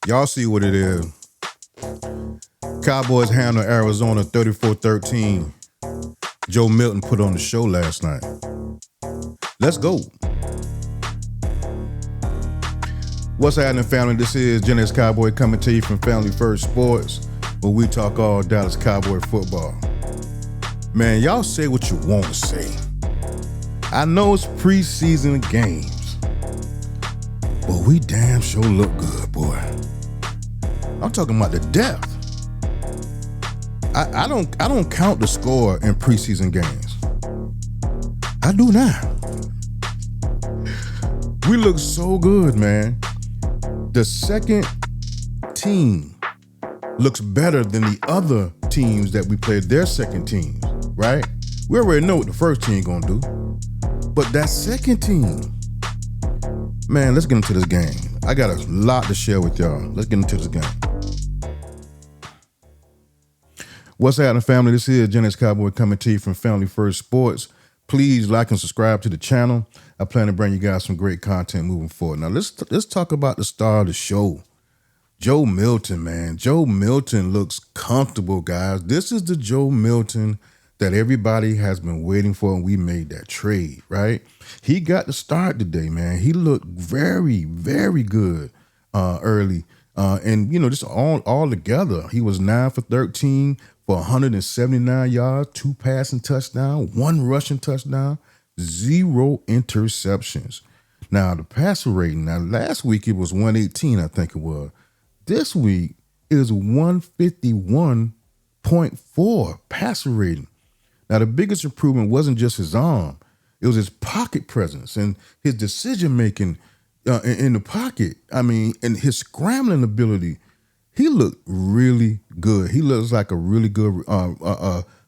Y'all see what it is. Cowboys handle Arizona 34-13. Joe Milton put on the show last night. Let's go. What's happening, family? This is Gen X Cowboy coming to you from Family First Sports, where we talk all Dallas Cowboy football. Man, y'all say what you want to say. I know it's preseason games, but we damn sure look good, boy. I'm talking about the depth. I don't count the score in preseason games. I do now. We look so good, man. The second team looks better than the other teams that we played their second teams, right? We already know what the first team gonna do. But that second team, man, let's get into this game. I got a lot to share with y'all. Let's get into this game. What's happening, family? This is Gen X Cowboy coming to you from Family First Sports. Please like and subscribe to the channel. I plan to bring you guys some great content moving forward. Now, let's talk about the star of the show, Joe Milton, man. Joe Milton looks comfortable, guys. This is the Joe Milton that everybody has been waiting for, and we made that trade, right? He got the start today, man. He looked very, very good early. And, you know, just all together, he was 9 for 13 for 179 yards, 2 passing touchdowns, 1 rushing touchdown, 0 interceptions. Now, the passer rating, now last week it was 118, I think it was. This week is 151.4 passer rating. Now, the biggest improvement wasn't just his arm. It was his pocket presence and his decision-making in the pocket. I mean, and his scrambling ability. He looked really good. He looks like a really good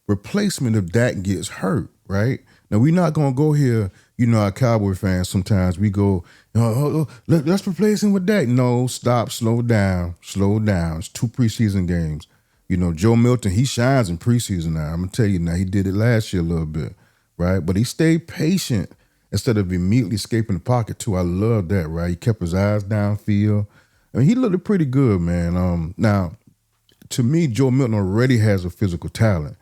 replacement if Dak gets hurt, right? Now, we're not going to go here, you know, our Cowboy fans, sometimes we go, let's replace him with Dak. No, stop, slow down. It's 2 preseason games. You know, Joe Milton, he shines in preseason now. I'm going to tell you now, he did it last year a little bit, right? But he stayed patient instead of immediately escaping the pocket, too. I love that, right? He kept his eyes downfield. I mean, he looked pretty good, man. Now, to me, Joe Milton already has a physical talent.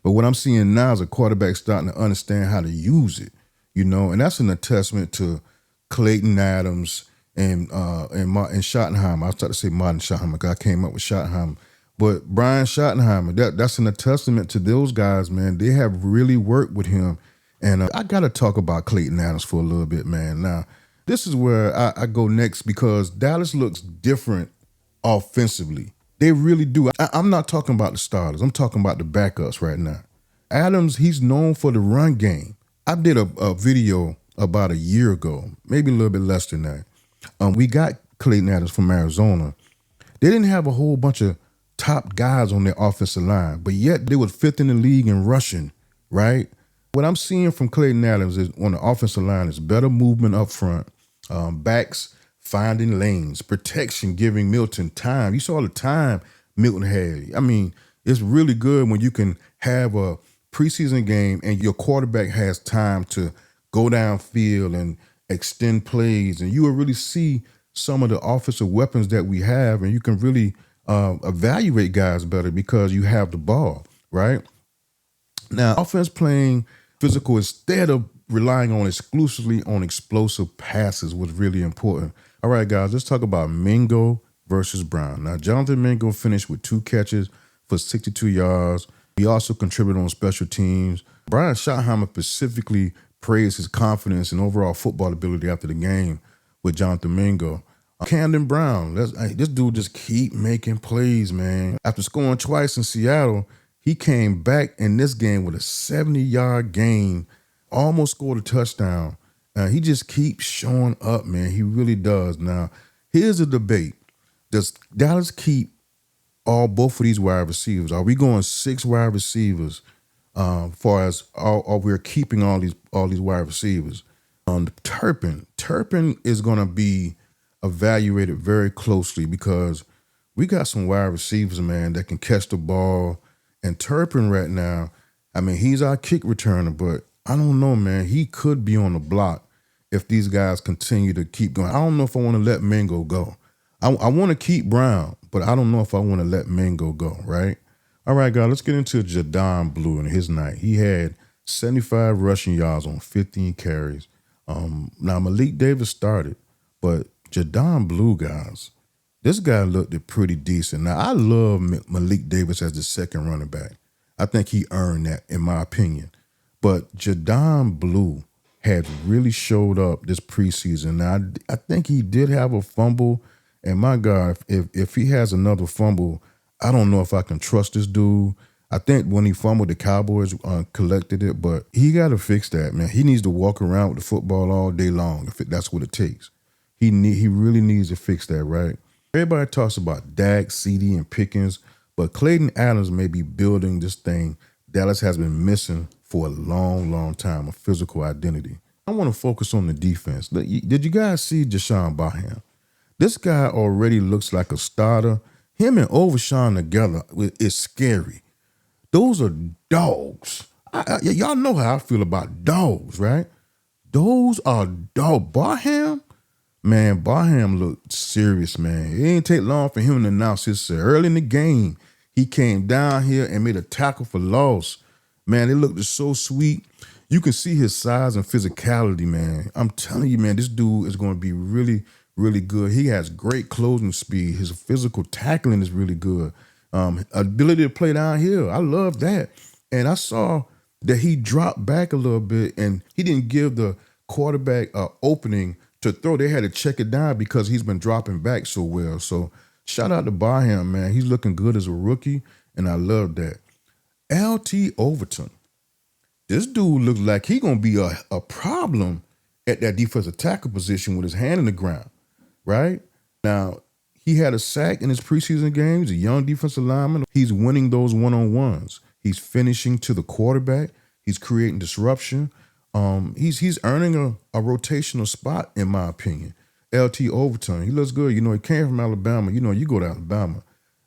But what I'm seeing now is a quarterback starting to understand how to use it, you know, and that's an testament to Klayton Adams and Schottenheimer. I was trying to say Martin Schottenheimer because I came up with Schottenheimer. But Brian Schottenheimer, that's a testament to those guys, man. They have really worked with him. And I got to talk about Klayton Adams for a little bit, man. Now, this is where I go next because Dallas looks different offensively. They really do. I'm not talking about the starters. I'm talking about the backups right now. Adams, he's known for the run game. I did a video about a year ago, maybe a little bit less than that. We got Clayton Adams from Arizona. They didn't have a whole bunch of top guys on their offensive line, but yet they were 5th in the league in rushing, right? What I'm seeing from Clayton Adams is on the offensive line is better movement up front, backs finding lanes, protection, giving Milton time. You saw the time Milton had. I mean, it's really good when you can have a preseason game and your quarterback has time to go downfield and extend plays, and you will really see some of the offensive weapons that we have, and you can really evaluate guys better because you have the ball, right? Now, offense playing physical instead of relying on exclusively on explosive passes was really important. All right, guys, let's talk about Mingo versus Brown. Now, Jonathan Mingo finished with 2 catches for 62 yards. He also contributed on special teams. Brian Schottenheimer specifically praised his confidence and overall football ability after the game with Jonathan Mingo. Camden Brown, this dude just keep making plays, man. After scoring twice in Seattle, he came back in this game with a 70-yard gain, almost scored a touchdown. He just keeps showing up, man. He really does. Now, here's a debate. Does Dallas keep both of these wide receivers? Are we going 6 wide receivers far as we're keeping all these wide receivers? Turpin is going to be evaluated very closely because we got some wide receivers, man, that can catch the ball. And Turpin right now, I mean, he's our kick returner, but I don't know, man. He could be on the block if these guys continue to keep going. I don't know if I want to let Mingo go. I want to keep Brown, but I don't know if I want to let Mingo go, right? All right, guys, let's get into Jaydon Blue and his night. He had 75 rushing yards on 15 carries. Now, Malik Davis started, but Jaydon Blue, guys, this guy looked pretty decent. Now, I love Malik Davis as the second running back. I think he earned that, in my opinion. But Jaydon Blue had really showed up this preseason. Now, I think he did have a fumble. And my God, if he has another fumble, I don't know if I can trust this dude. I think when he fumbled, the Cowboys collected it, but he got to fix that, man. He needs to walk around with the football all day long if that's what it takes. He really needs to fix that, right? Everybody talks about Dak, CD, and Pickens, but Klayton Adams may be building this thing Dallas has been missing for a long, long time, a physical identity. I want to focus on the defense. Did you guys see Jaishawn Barham? This guy already looks like a starter. Him and Overton together is scary. Those are dogs. Y'all know how I feel about dogs, right? Those are dogs. Barham? Man, Barham looked serious, man. It didn't take long for him to announce himself. Early in the game, he came down here and made a tackle for loss. Man, it looked so sweet. You can see his size and physicality, man. I'm telling you, man, this dude is going to be really, really good. He has great closing speed. His physical tackling is really good. Ability to play down here, I love that. And I saw that he dropped back a little bit, and he didn't give the quarterback an opening to throw. They had to check it down because he's been dropping back so well. So shout out to Barham, man. He's looking good as a rookie, and I love that. LT Overton. This dude looks like he's going to be a problem at that defensive tackle position with his hand in the ground, right? Now, he had a sack in his preseason games, a young defensive lineman. He's winning those one-on-ones. He's finishing to the quarterback. He's creating disruption. He's earning a rotational spot, in my opinion. LT Overton, he looks good. You know, he came from Alabama. You know, you go to Alabama,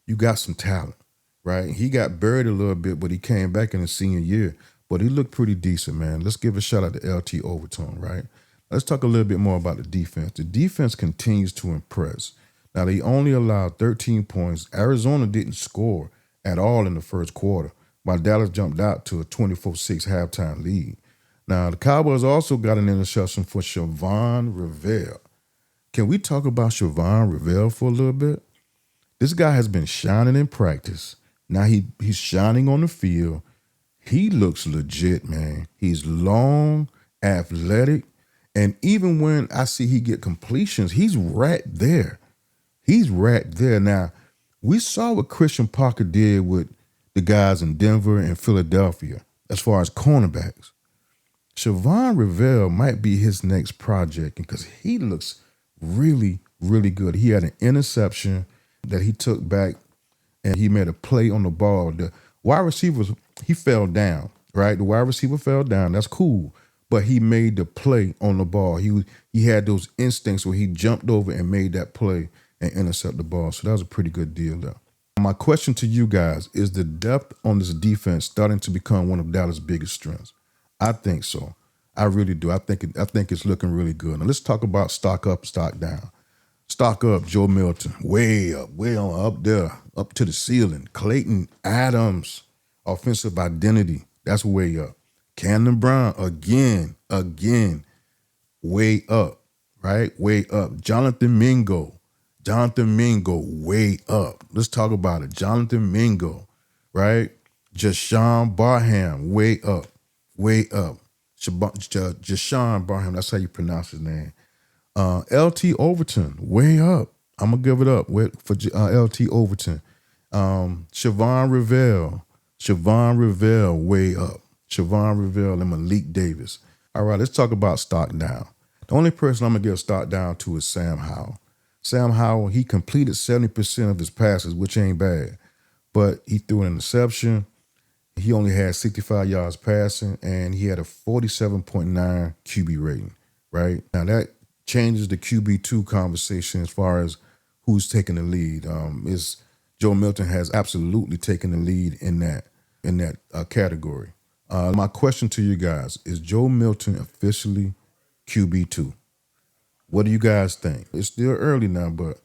you got some talent, right? He got buried a little bit, but he came back in his senior year. But he looked pretty decent, man. Let's give a shout out to LT Overton, right? Let's talk a little bit more about the defense. The defense continues to impress. Now, they only allowed 13 points. Arizona didn't score at all in the first quarter, while Dallas jumped out to a 24-6 halftime lead. Now, the Cowboys also got an interception for Jaishawn Barham. Can we talk about Jaishawn Barham for a little bit? This guy has been shining in practice. Now he's shining on the field. He looks legit, man. He's long, athletic, and even when I see he get completions, he's right there. He's right there. Now, we saw what Christian Parker did with the guys in Denver and Philadelphia as far as cornerbacks. Jaishawn Barham might be his next project because he looks really, really good. He had an interception that he took back, and he made a play on the ball. The wide receiver, he fell down, right? The wide receiver fell down. That's cool. But he made the play on the ball. He had those instincts where he jumped over and made that play and intercept the ball. So that was a pretty good deal there. My question to you guys, is the depth on this defense starting to become one of Dallas' biggest strengths? I think so. I really do. I think it's looking really good. Now let's talk about stock up, stock down. Stock up, Joe Milton, way on up there, up to the ceiling. Clayton Adams, offensive identity, that's way up. Camden Brown, again, way up, right? Way up. Jonathan Mingo, way up. Let's talk about it. Jonathan Mingo, right? Jaishawn Barham, way up. Jaishawn Barham, that's how you pronounce his name. LT Overton, way up. I'm going to give it up for LT Overton. Jaishawn Barham, way up. Jaishawn Barham and Malik Davis. All right, let's talk about stock down. The only person I'm going to give stock down to is Sam Howell. Sam Howell, he completed 70% of his passes, which ain't bad. But he threw an interception. He only had 65 yards passing, and he had a 47.9 QB rating, right? Now, that changes the QB2 conversation as far as who's taking the lead. Joe Milton has absolutely taken the lead in that category. My question to you guys, is Joe Milton officially QB2. What do you guys think? It's still early now, but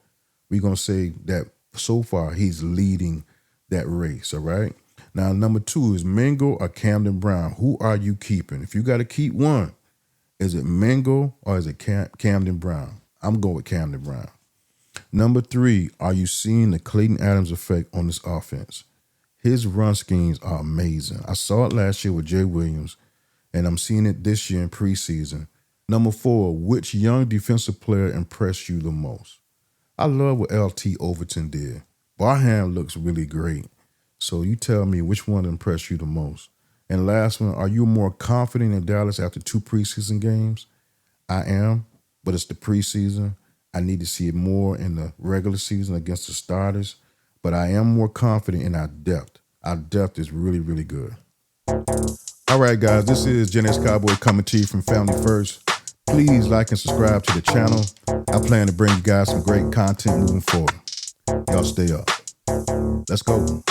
we're going to say that so far he's leading that race, all right? Now, number 2 is Mingo or Camden Brown. Who are you keeping? If you got to keep one, is it Mingo or is it Camden Brown? I'm going with Camden Brown. Number 3, are you seeing the Klayton Adams effect on this offense? His run schemes are amazing. I saw it last year with Jay Williams, and I'm seeing it this year in preseason. Number 4, which young defensive player impressed you the most? I love what LT Overton did. Barham looks really great. So you tell me which one impressed you the most. And last one, are you more confident in Dallas after 2 preseason games? I am, but it's the preseason. I need to see it more in the regular season against the starters. But I am more confident in our depth. Our depth is really, really good. All right, guys, this is Gen X Cowboy coming to you from Family First. Please like and subscribe to the channel. I plan to bring you guys some great content moving forward. Y'all stay up. Let's go.